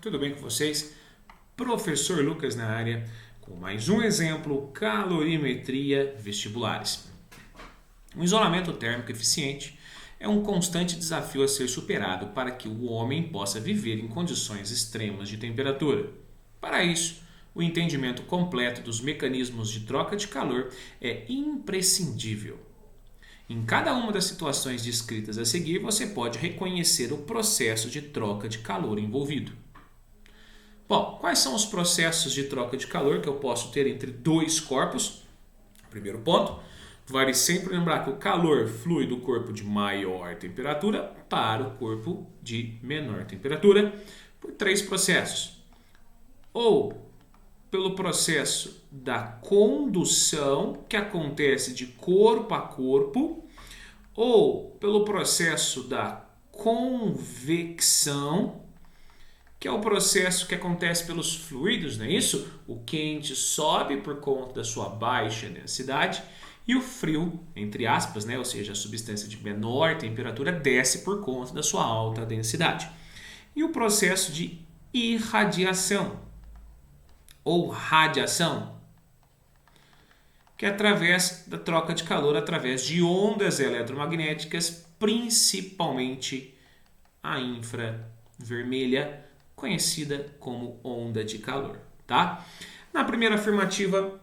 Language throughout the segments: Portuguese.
tudo bem com vocês? Professor Lucas na área, com mais um exemplo, calorimetria vestibulares. O isolamento térmico eficiente é um constante desafio a ser superado para que o homem possa viver em condições extremas de temperatura. Para isso, o entendimento completo dos mecanismos de troca de calor é imprescindível. Em cada uma das situações descritas a seguir, você pode reconhecer o processo de troca de calor envolvido. Bom, quais são os processos de troca de calor que eu posso ter entre dois corpos? Primeiro ponto, vale sempre lembrar que o calor flui do corpo de maior temperatura para o corpo de menor temperatura por três processos. Ou pelo processo da condução, que acontece de corpo a corpo, ou pelo processo da convecção, que é o processo que acontece pelos fluidos, não é isso? O quente sobe por conta da sua baixa densidade e o frio, entre aspas, né? Ou seja, a substância de menor temperatura desce por conta da sua alta densidade. E o processo de irradiação ou radiação, que é através da troca de calor através de ondas eletromagnéticas, principalmente a infravermelha, conhecida como onda de calor, tá? Na primeira afirmativa,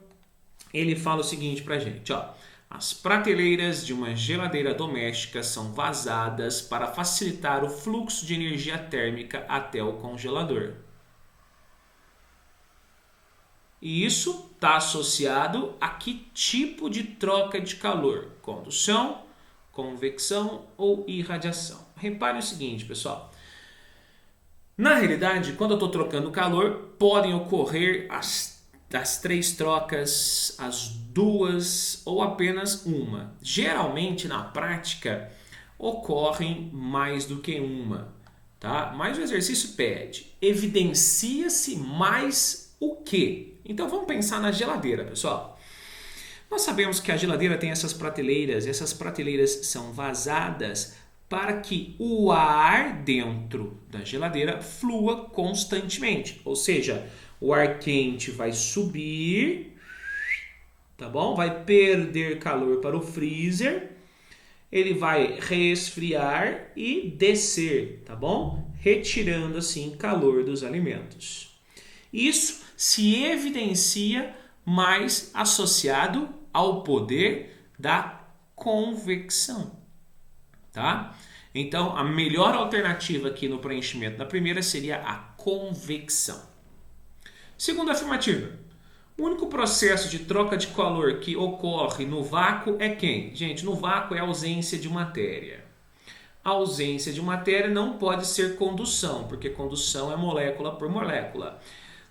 ele fala o seguinte pra gente, ó. As prateleiras de uma geladeira doméstica são vazadas para facilitar o fluxo de energia térmica até o congelador. E isso está associado a que tipo de troca de calor? Condução, convecção ou irradiação? Repare o seguinte, pessoal. Na realidade, quando eu estou trocando calor, podem ocorrer as três trocas, as duas ou apenas uma. Geralmente, na prática, ocorrem mais do que uma. Tá? Mas o exercício pede, evidencia-se mais o quê? Então vamos pensar na geladeira, pessoal. Nós sabemos que a geladeira tem essas prateleiras, e essas prateleiras são vazadas para que o ar dentro da geladeira flua constantemente. Ou seja, o ar quente vai subir, tá bom? Vai perder calor para o freezer, ele vai resfriar e descer, tá bom? Retirando assim calor dos alimentos. Isso se evidencia mais associado ao poder da convecção, tá? Então, a melhor alternativa aqui no preenchimento da primeira seria a convecção. Segunda afirmativa. O único processo de troca de calor que ocorre no vácuo é quem? Gente, no vácuo é a ausência de matéria. A ausência de matéria não pode ser condução, porque condução é molécula por molécula.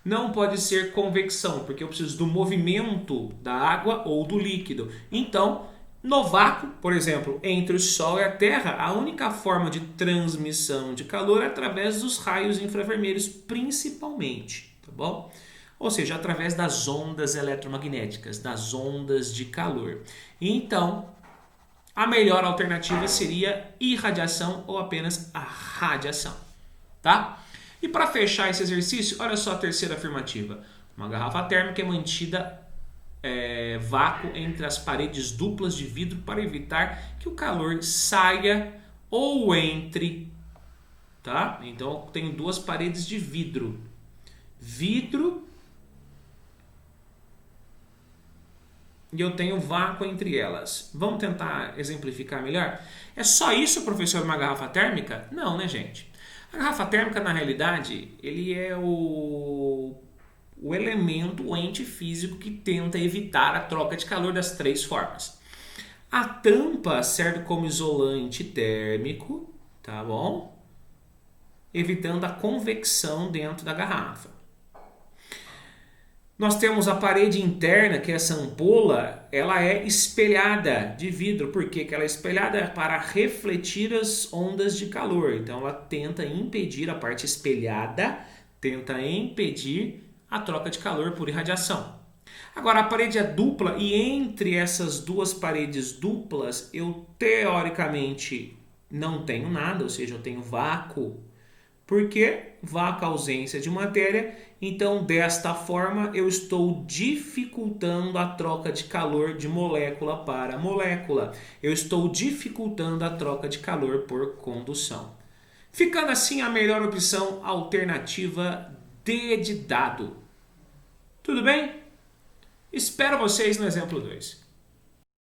Não pode ser convecção, porque eu preciso do movimento da água ou do líquido. Então, no vácuo, por exemplo, entre o Sol e a Terra, a única forma de transmissão de calor é através dos raios infravermelhos, principalmente, tá bom? Ou seja, através das ondas eletromagnéticas, das ondas de calor. Então, a melhor alternativa seria irradiação ou apenas a radiação, tá? E para fechar esse exercício, olha só a terceira afirmativa. Uma garrafa térmica é mantida vácuo entre as paredes duplas de vidro para evitar que o calor saia ou entre, tá? Então eu tenho duas paredes de vidro. Vidro e eu tenho vácuo entre elas. Vamos tentar exemplificar melhor? É só isso, professor, uma garrafa térmica? Não, né, gente? A garrafa térmica, na realidade, ele é o elemento, o ente físico que tenta evitar a troca de calor das três formas. A tampa serve como isolante térmico, tá bom? Evitando a convecção dentro da garrafa. Nós temos a parede interna, que é essa ampola, ela é espelhada de vidro. Por que ela é espelhada? Para refletir as ondas de calor. Então ela tenta impedir, a parte espelhada tenta impedir a troca de calor por irradiação. Agora a parede é dupla e entre essas duas paredes duplas eu teoricamente não tenho nada, ou seja, eu tenho vácuo. Porque vaca ausência de matéria, então desta forma eu estou dificultando a troca de calor de molécula para molécula. Eu estou dificultando a troca de calor por condução. Ficando assim a melhor opção, alternativa D de dado. Tudo bem? Espero vocês no exemplo 2.